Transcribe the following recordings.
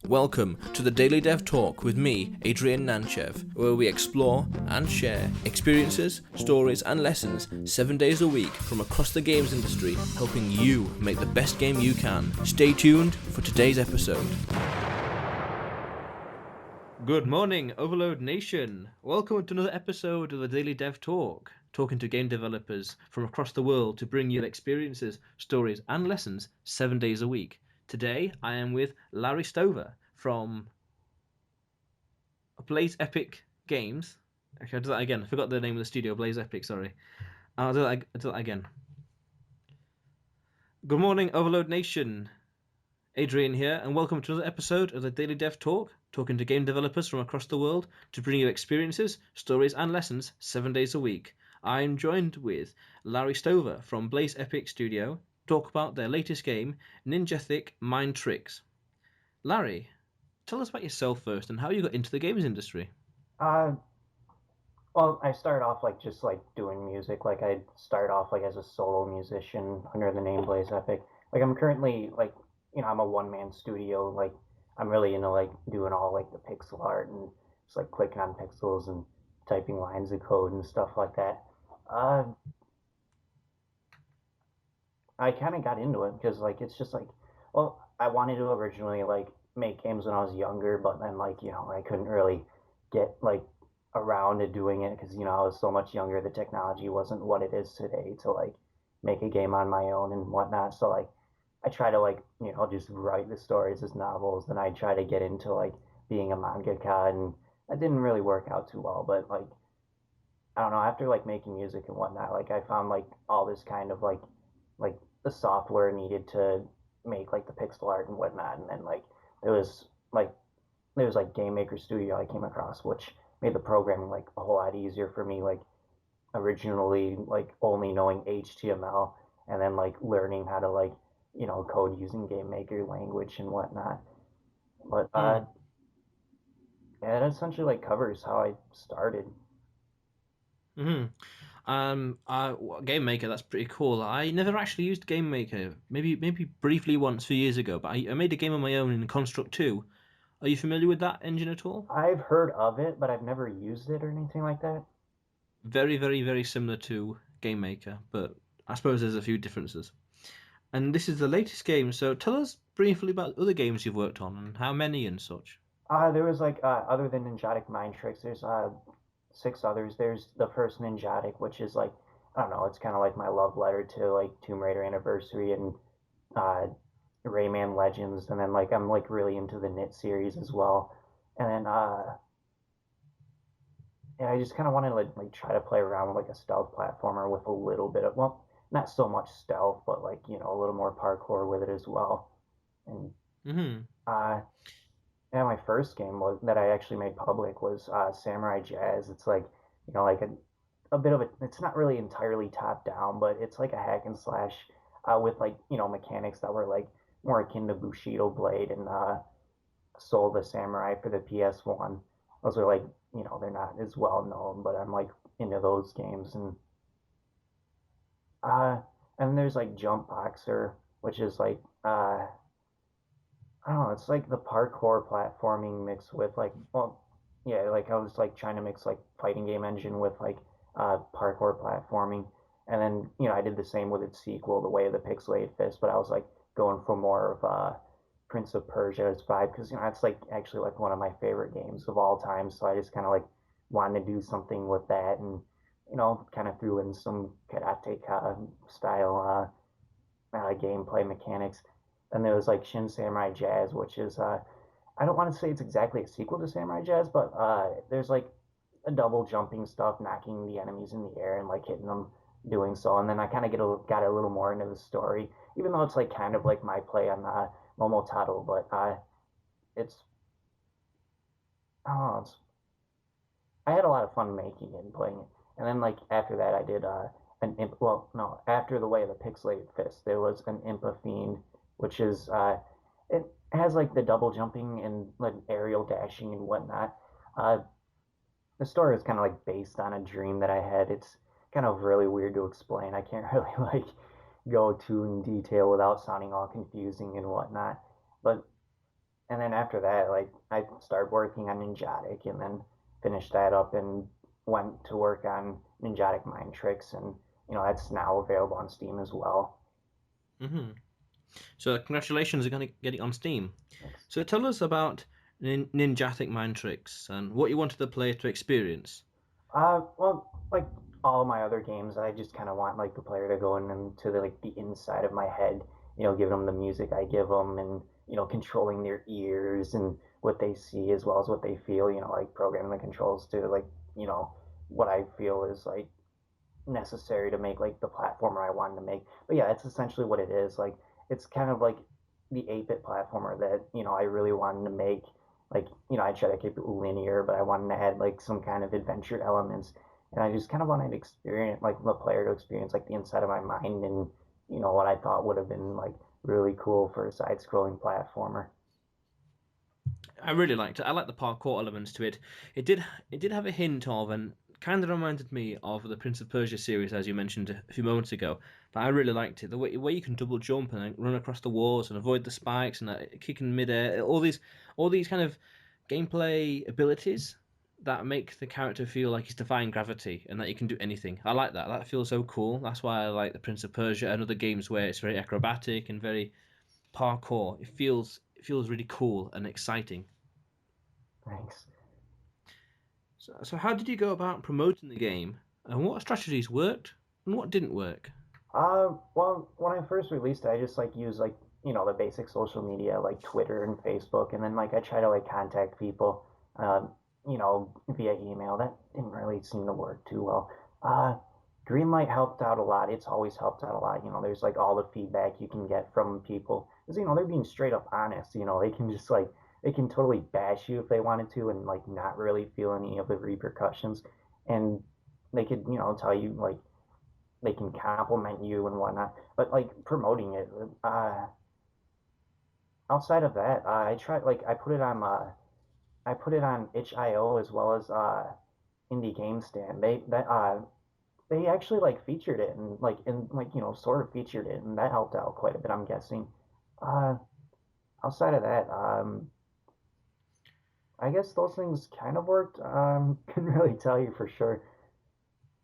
Welcome to the Daily Dev Talk with me, Adrian Nantchev, where we explore and share experiences, stories, and lessons 7 days a week from across the games industry, helping you make the best game you can. Stay tuned for today's episode. Good morning, Overload Nation. Welcome to another episode of the Daily Dev Talk, talking to game developers from across the world to bring you experiences, stories, and lessons 7 days a week. Today, I am with Larry Stover from Blaze Epic Games. Actually, I'll do that again. I forgot the name of the studio, Blaze Epic, sorry. I'll do that again. Good morning, Overload Nation. Adrian here, and welcome to another episode of the Daily Dev Talk, talking to game developers from across the world to bring you experiences, stories, and lessons 7 days a week. I'm joined with Larry Stover from Blaze Epic Studio to talk about their latest game, Ninjahtic Mind Tricks. Larry, tell us about yourself first and how you got into the games industry. Well, I started off just doing music. I started off as a solo musician under the name Blaze Epic. I'm currently I'm a one man studio. I'm really into doing all the pixel art and just clicking on pixels and typing lines of code and stuff like that. Uh, I kind of got into it because it's just well, I wanted to originally make games when I was younger, but then I couldn't really get around to doing it because I was so much younger. The technology wasn't what it is today to make a game on my own and whatnot. So I try to just write the stories as novels. Then I try to get into being a mangaka, and that didn't really work out too well. But I don't know. After making music and whatnot, I found all this kind of like the software needed to make the pixel art and whatnot, and then there was like there was Game Maker Studio I came across, which made the programming a whole lot easier for me. Originally only knowing HTML and then learning how to code using Game Maker language and whatnot. But yeah, it essentially covers how I started. Mm-hmm. Game Maker, that's pretty cool. I never actually used Game Maker. Maybe briefly once a few years ago, but I made a game on my own in Construct 2. Are you familiar with that engine at all? I've heard of it, but I've never used it or anything like that. Very, very, very similar to Game Maker, but I suppose there's a few differences. And this is the latest game, so tell us briefly about other games you've worked on and how many and such. There was other than Ninjatic Mind Tricks, there's six others. There's the first Ninjatic, which is I don't know, it's kind of like my love letter to Tomb Raider Anniversary and uh, Rayman Legends, and then I'm really into the Knit series as well. And then yeah, I just kind of wanted to try to play around with a stealth platformer with a little bit of, well, not so much stealth, but a little more parkour with it as well. And Mm-hmm. uh, yeah, my first game was that I actually made public was Samurai Jazz. It's a bit of a. It's not really entirely top down, but it's a hack and slash with mechanics that were more akin to Bushido Blade and Soul the Samurai for the PS1. Those are they're not as well known, but I'm into those games. Uh and there's Jump Boxer, which is I don't know, it's the parkour platforming mixed with well, yeah, I was trying to mix fighting game engine with parkour platforming. And then, I did the same with its sequel, The Way of the Pixelated Fist, but I was going for more of Prince of Persia's vibe because it's actually one of my favorite games of all time. So I just kind of wanted to do something with that, and kind of threw in some karateka style gameplay mechanics. And there was Shin Samurai Jazz, which is I don't want to say it's exactly a sequel to Samurai Jazz, but there's a double jumping stuff, knocking the enemies in the air and hitting them, doing so. And then I kind of got a little more into the story, even though it's kind of my play on Momotaro, but it's I don't know, I had a lot of fun making it and playing it. And then after that, I did an imp. Well, no, after The Way of the Pixelated Fist, there was an Impa Fiend, which is it has the double jumping and aerial dashing and whatnot. Uh, the story is kind of based on a dream that I had. It's kind of really weird to explain. I can't really go too in detail without sounding all confusing and whatnot. But And then after that, like I started working on Ninjatic, and then finished that up and went to work on Ninjahtic Mind tricks, and that's now available on Steam as well. Hmm. So congratulations on getting on Steam. Thanks. So tell us about Ninjatic Mind Tricks and what you wanted the player to experience. Well, like all my other games, I just kind of want like the player to go in into the inside of my head, giving them the music I give them, and controlling their ears and what they see as well as what they feel. Like programming the controls to like you know what I feel is like necessary to make like the platformer I wanted to make. But yeah, it's essentially what it is. Like it's kind of like the 8-bit platformer that I really wanted to make. Like I try to keep it linear, but I wanted to add like some kind of adventure elements, and I just kind of wanted to experience like the player to experience like the inside of my mind, and what I thought would have been like really cool for a side-scrolling platformer. I really liked it. I like the parkour elements to it. It did it did have a hint of and kind of reminded me of the Prince of Persia series, as you mentioned a few moments ago. But I really liked it. The way you can double jump and like, run across the walls and avoid the spikes and kick in midair. All these kind of gameplay abilities that make the character feel like he's defying gravity and that you can do anything. I like that. That feels so cool. That's why I like the Prince of Persia and other games where it's very acrobatic and very parkour. It feels really cool and exciting. Thanks. So how did you go about promoting the game, and what strategies worked and what didn't work? Well, when I first released it, I just like use like the basic social media like Twitter and Facebook, and then like I try to like contact people, via email. That didn't really seem to work too well. Uh, Greenlight helped out a lot. It's always helped out a lot. There's like all the feedback you can get from people, because they're being straight up honest. They can just like they can totally bash you if they wanted to, and like not really feel any of the repercussions, and they could tell you like they can compliment you and whatnot. But like promoting it, outside of that, I tried like I put it on itch.io as well as Indie Game Stand. They actually like featured it and like sort of featured it, and that helped out quite a bit. I'm guessing. Uh, Outside of that, I guess those things kind of worked. Couldn't really tell you for sure.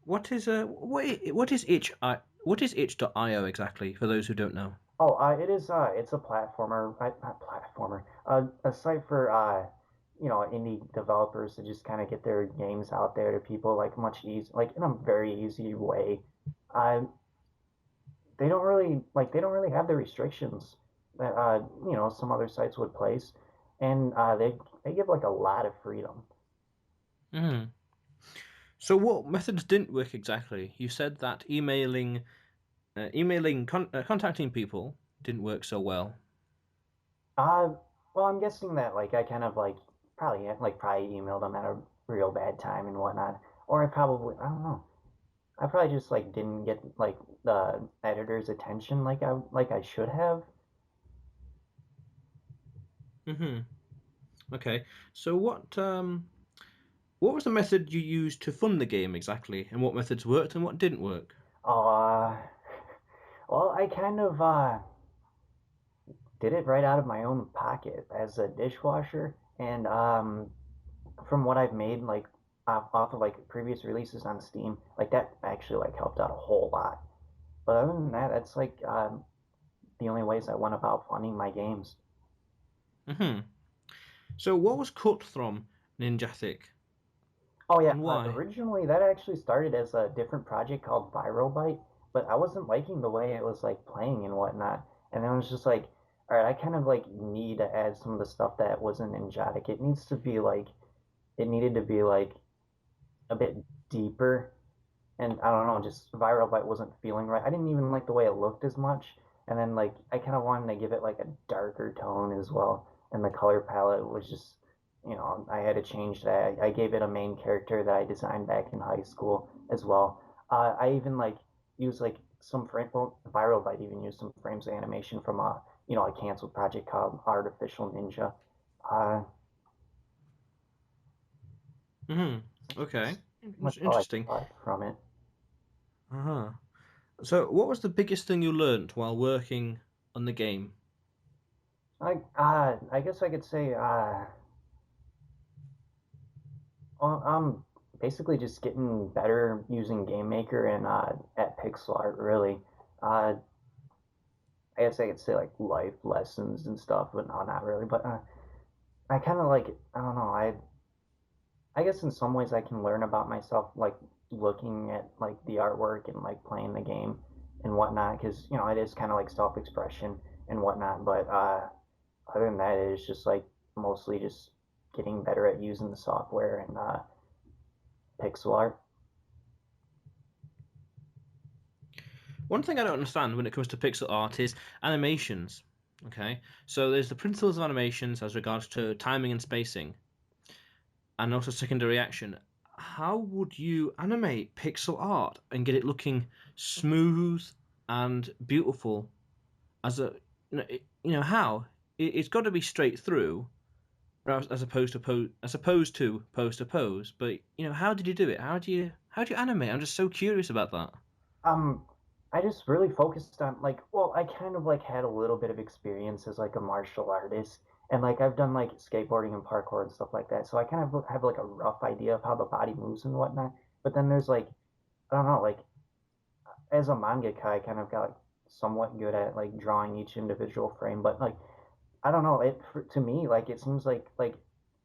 What is itch.io exactly for those who don't know? Oh, it is. It's a platformer, not platformer. A site for indie developers to just kind of get their games out there to people like much easy, like in a very easy way. Uh, they don't really have the restrictions that some other sites would place, and they give like a lot of freedom. Hmm. So what methods didn't work exactly? You said that contacting people didn't work so well. Uh, well, I'm guessing that like I kind of like probably emailed them at a real bad time and whatnot, or I don't know. I probably just like didn't get like the editor's attention like I should have. Hmm. Okay. So what was the method you used to fund the game exactly, and what methods worked and what didn't work? Uh, well, I kind of did it right out of my own pocket as a dishwasher, and from what I've made like off of like previous releases on Steam, like that actually like helped out a whole lot. But other than that, that's like the only ways I went about funding my games. Hmm. So what was cut from Ninjatic Oh yeah, and why? originally that actually started as a different project called Viral Byte, but I wasn't liking the way it was like playing and whatnot. And then it was just like, all right, I kind of like need to add some of the stuff that wasn't in Ninjatic. It needed to be like a bit deeper. And I don't know, just Viral Byte wasn't feeling right. I didn't even like the way it looked as much. And then like I kind of wanted to give it like a darker tone as well. And the color palette was just, I had to change that. I gave it a main character that I designed back in high school as well. I even like used like some frame. Well, Viral Byte even used some frames of animation from a canceled project called Artificial Ninja. Uh, Hmm. Okay. that's much all I Interesting. got from it. Uh-huh. So what was the biggest thing you learnt while working on the game? I guess I could say I'm basically just getting better using Game Maker and at pixel art. Really, uh, I guess I could say like life lessons and stuff, but no, not really. But I kind of like I don't know. I guess in some ways I can learn about myself like looking at like the artwork and like playing the game and whatnot because it is kind of like self expression and whatnot. But other than that, it is just like mostly just getting better at using the software and pixel art. One thing I don't understand when it comes to pixel art is animations. Okay, so there's the principles of animations as regards to timing and spacing, and also secondary action. How would you animate pixel art and get it looking smooth and beautiful? As a how it's got to be straight through, as opposed to pose to pose. But how did you do it? How do you animate? I'm just so curious about that. Um, I just really focused on like, well, I kind of like had a little bit of experience as like a martial artist, and like I've done like skateboarding and parkour and stuff like that, so I kind of have like a rough idea of how the body moves and whatnot. But then there's like, I don't know, like as a mangaka, I kind of got like somewhat good at like drawing each individual frame, but like I don't know, to me like it seems like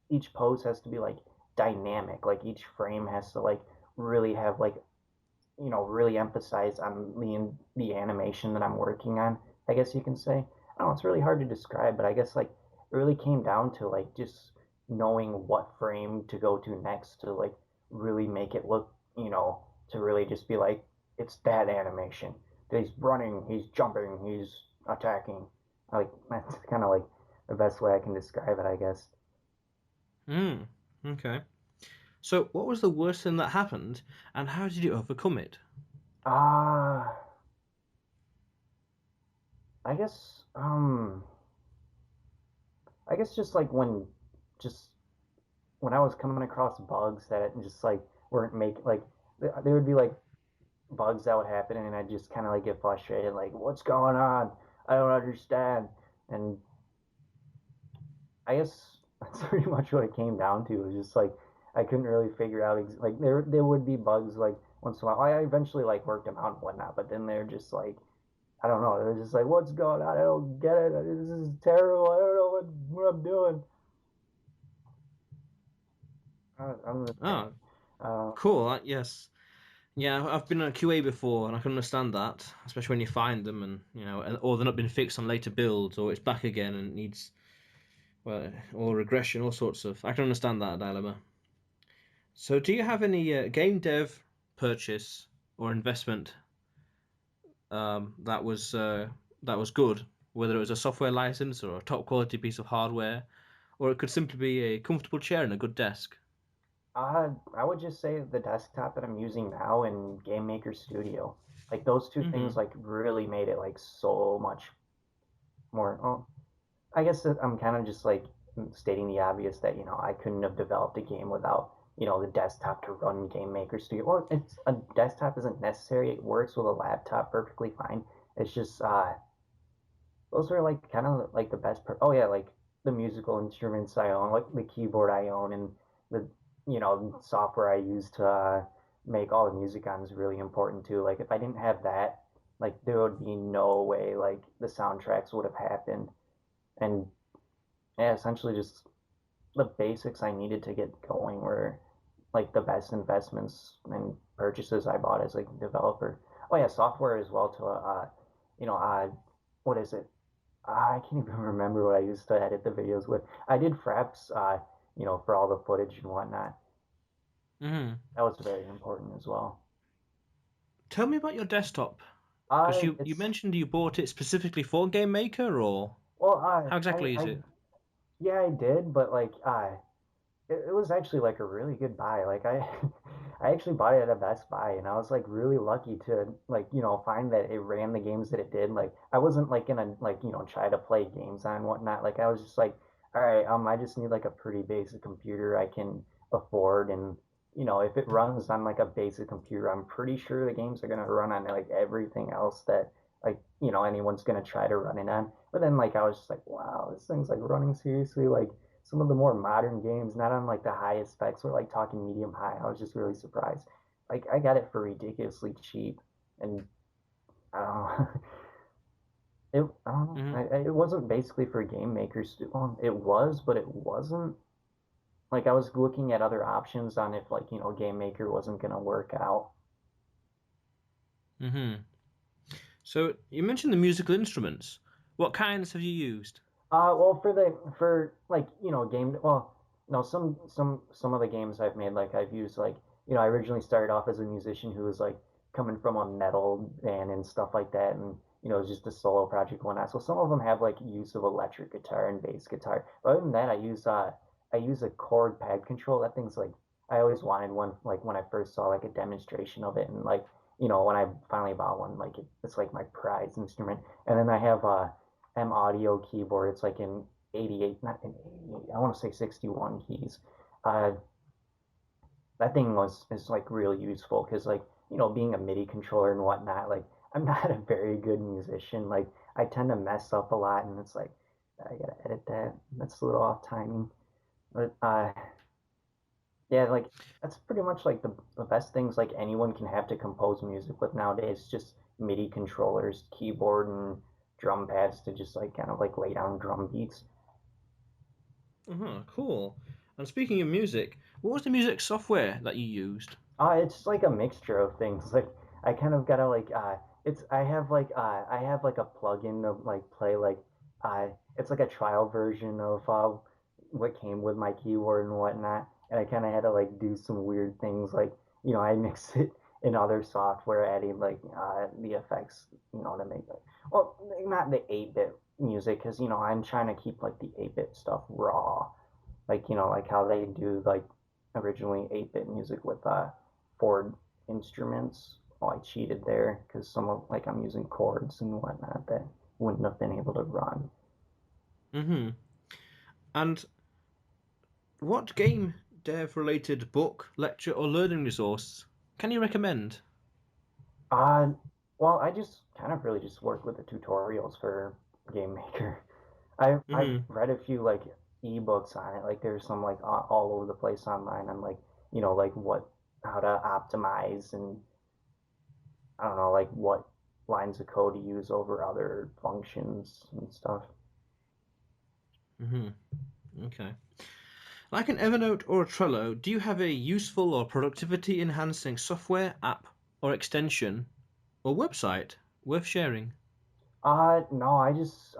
each pose has to be like dynamic, like each frame has to like really have like really emphasize on the animation that I'm working on. I guess you can say. I don't know, it's really hard to describe, but I guess like it really came down to like just knowing what frame to go to next to like really make it look, to really just be like it's that animation. He's running, he's jumping, he's attacking. Like that's kind of like the best way I can describe it, I guess. Hmm. Okay. So, what was the worst thing that happened, and how did you overcome it? Ah, I guess I guess just like just when I was coming across bugs that just like weren't make like there would be like bugs that would happen and I'd just kind of like get frustrated like what's going on? I don't understand. And I guess that's pretty much what it came down to. It was just like I couldn't really figure out like there would be bugs like once in a while. I eventually like worked them out and whatnot, but then they're just like I don't know. They're just like what's going on? I don't get it. This is terrible. I don't know what I'm doing. I'm the Ah, same. Uh, cool. Yes. Yeah, I've been on a QA before, and I can understand that, especially when you find them, and or they're not been fixed on later builds, or it's back again and it needs well, or regression, all sorts of. I can understand that dilemma. So, do you have any game dev purchase or investment that was good, whether it was a software license or a top quality piece of hardware, or it could simply be a comfortable chair and a good desk? I would just say the desktop that I'm using now in Game Maker Studio, like those two things, Hmm. like really made it like so much more. Oh, I guess that I'm kind of just like stating the obvious that I couldn't have developed a game without the desktop to run Game Maker Studio. Well, it's a desktop isn't necessary. It works with a laptop perfectly fine. It's just those are like kind of like the best. Oh yeah, like the musical instruments I own, like the keyboard I own, and the software I use to make all the music on is really important too. Like if I didn't have that, like there would be no way like the soundtracks would have happened. And yeah, essentially just the basics I needed to get going were like the best investments and purchases I bought as like a developer. Oh yeah, software as well to you know, uh, what is it? I can't even remember what I used to edit the videos with. I did Fraps, for all the footage and whatnot. Hmm. That was very important as well. Tell me about your desktop, because you It's mentioned you bought it specifically for Game Maker, or well, how exactly is it? yeah, I did, but like, it was actually like a really good buy. Like I, I actually bought it at a Best Buy, and I was like really lucky to like find that it ran the games that it did. Like I wasn't like gonna like try to play games on and whatnot. Like I was just like, all right, I just need like a pretty basic computer I can afford, and if it runs on like a basic computer, I'm pretty sure the games are gonna run on like everything else that like anyone's gonna try to run it on. But then like I was just like, wow, this thing's like running seriously. Like some of the more modern games, not on like the highest specs, we're like talking medium high. I was just really surprised. Like I got it for ridiculously cheap, and I don't know. I don't know. Hmm. It wasn't basically for game makers. Well, it was, but it wasn't. Like I was looking at other options on if like Game Maker wasn't gonna work out. Hmm. So you mentioned the musical instruments. What kinds have you used? Well, for like game. Well, no, some of the games I've made, like I've used like I originally started off as a musician who was like coming from a metal band and stuff like that, and it was just a solo project and whatnot. So some of them have like use of electric guitar and bass guitar. But other than that, I use a chord pad control. That thing's like I always wanted one. Like when I first saw like a demonstration of it, and like when I finally bought one, like it's like my prize instrument. And then I have M Audio keyboard. It's like in 88, not in 88. I want to say 61 keys. Uh, that thing was is like really useful because like being a MIDI controller and whatnot. Like I'm not a very good musician. Like I tend to mess up a lot, and it's like I gotta edit that. That's a little off timing. But yeah, like that's pretty much like the best things like anyone can have to compose music with nowadays. Just MIDI controllers, keyboard, and drum pads to just like kind of like lay down drum beats. Uh-huh, cool. And speaking of music, what was the music software that you used? It's like a mixture of things. Like I kind of gotta like it's I have like a plugin to like play like it's like a trial version of what came with my keyboard and whatnot. And I kind of had to like do some weird things like I mix it in other software, adding like the effects to make it well not the 8-bit music because I'm trying to keep like the 8-bit stuff raw like like how they do like originally 8-bit music with Ford instruments. Well, I cheated there because some of like I'm using chords and whatnot that wouldn't have been able to run. Hmm. And what game dev related book, lecture, or learning resource can you recommend? Uh, well, I just kind of really just work with the tutorials for Game Maker. I've Hmm. read a few like ebooks on it. Like there's some like all over the place online on like like what how to optimize and I don't know like what lines of code to use over other functions and stuff. Hmm. Okay. Like an Evernote or a Trello, do you have a useful or productivity enhancing software, app, or extension, or website worth sharing? No, I just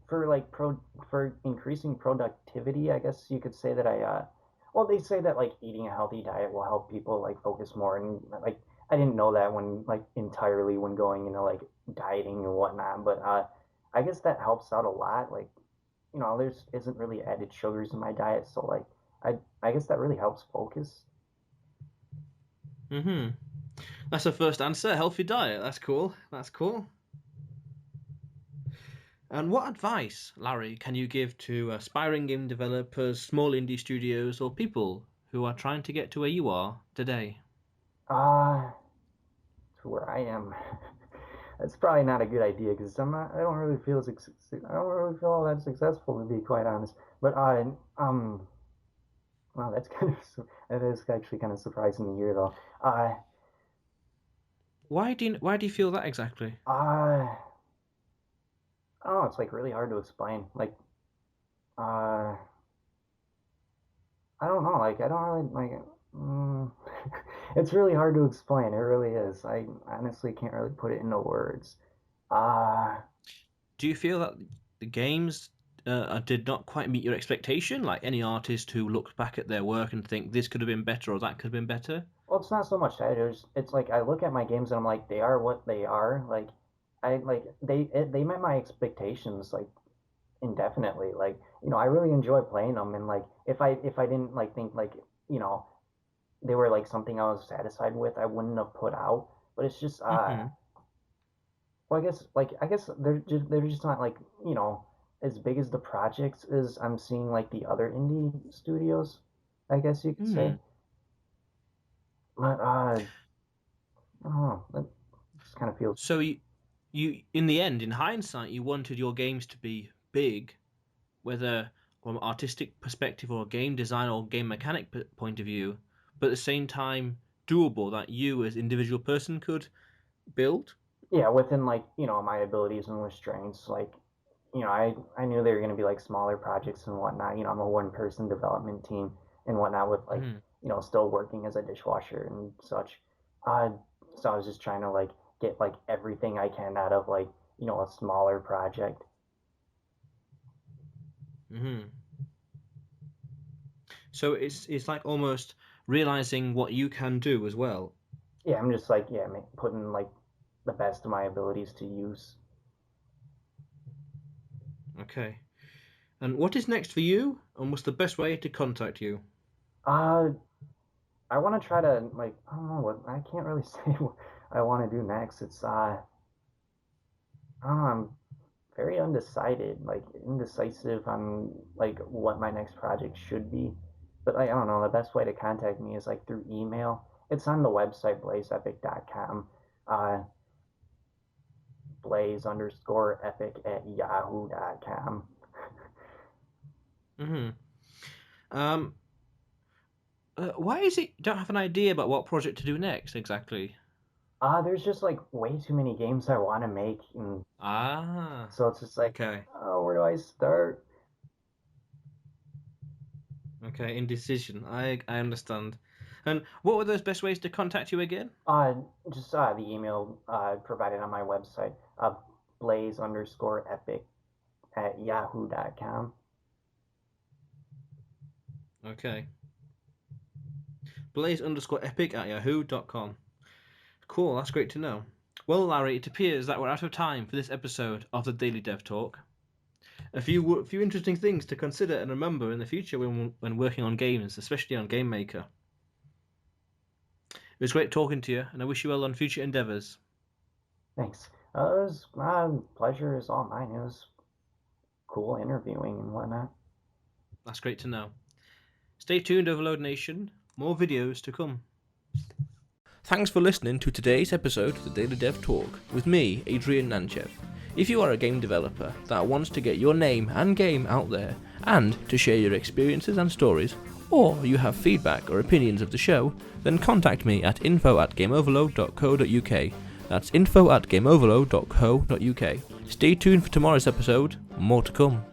for like for increasing productivity, I guess you could say that well, they say that like eating a healthy diet will help people like focus more and like I didn't know that when like entirely when going like dieting and whatnot, but I guess that helps out a lot. Like, there's isn't really added sugars in my diet, so like I guess that really helps focus. Hmm. That's the first answer. Healthy diet. That's cool. That's cool. And what advice, Larry, can you give to aspiring game developers, small indie studios, or people who are trying to get to where you are today? Uh to where I am. That's probably not a good idea because I don't really feel I don't really feel all that successful to be quite honest. But wow, that's kind of that is actually kind of surprising to hear though. Why do you feel that exactly? I don't know. It's like really hard to explain. Like uh, I don't know. Like I don't really like. Mm, it's really hard to explain. It really is. I honestly can't really put it into words. Uh Do you feel that the games did not quite meet your expectation? Like any artist who looked back at their work and think this could have been better or that could have been better? Well, it's not so much that. It's like I look at my games and I'm like, they are what they are. Like I like they met my expectations like indefinitely. Like I really enjoy playing them, and like if I didn't like think like you know they were like something I was satisfied with, I wouldn't have put out. But it's just Hmm. well, I guess they're just not like as big as the projects as I'm seeing like the other indie studios. I guess you could say. Hmm. But I don't know. That just kind of feels. So you, in the end, in hindsight, you wanted your games to be big, whether from an artistic perspective or a game design or game mechanic point of view, but at the same time doable that you as individual person could build. Yeah, within like my abilities and restraints. Like I knew they were going to be like smaller projects and whatnot. I'm a one person development team and whatnot with like Hmm. still working as a dishwasher and such. Uh, so I was just trying to like get like everything I can out of like a smaller project. Hmm. So it's like almost realizing what you can do as well. Yeah, I'm just like putting like the best of my abilities to use. Okay. And what is next for you? And what's the best way to contact you? Uh, I want to try to like I don't know what I can't really say what I want to do next. It's I don't know. I'm very undecided, like indecisive on like what my next project should be. But like I don't know, the best way to contact me is like through email. It's on the website blazeepic.com. Uh, blaze_epic@yahoo.com. Hmm. Um. Why is it you don't have an idea about what project to do next exactly? There's just like way too many games I want to make, and Ah. so it's just like, Okay. oh, where do I start? Okay. Indecision. I understand. And what were those best ways to contact you again? Uh, just the email provided on my website, blaze_epic@yahoo.com. Okay. Blaze_epic@yahoo.com. Cool, that's great to know. Well, Larry, it appears that we're out of time for this episode of the Daily Dev Talk. A few interesting things to consider and remember in the future when working on games, especially on Game Maker. It was great talking to you, and I wish you well on future endeavours. Thanks. It was pleasure is all mine. It was cool interviewing and whatnot. That's great to know. Stay tuned, Overload Nation. More videos to come. Thanks for listening to today's episode of the Daily Dev Talk with me, Adrian Nantchev. If you are a game developer that wants to get your name and game out there and to share your experiences and stories, or you have feedback or opinions of the show, then contact me at info@gameoverload.co.uk. That's info@gameoverload.co.uk. Stay tuned for tomorrow's episode, more to come.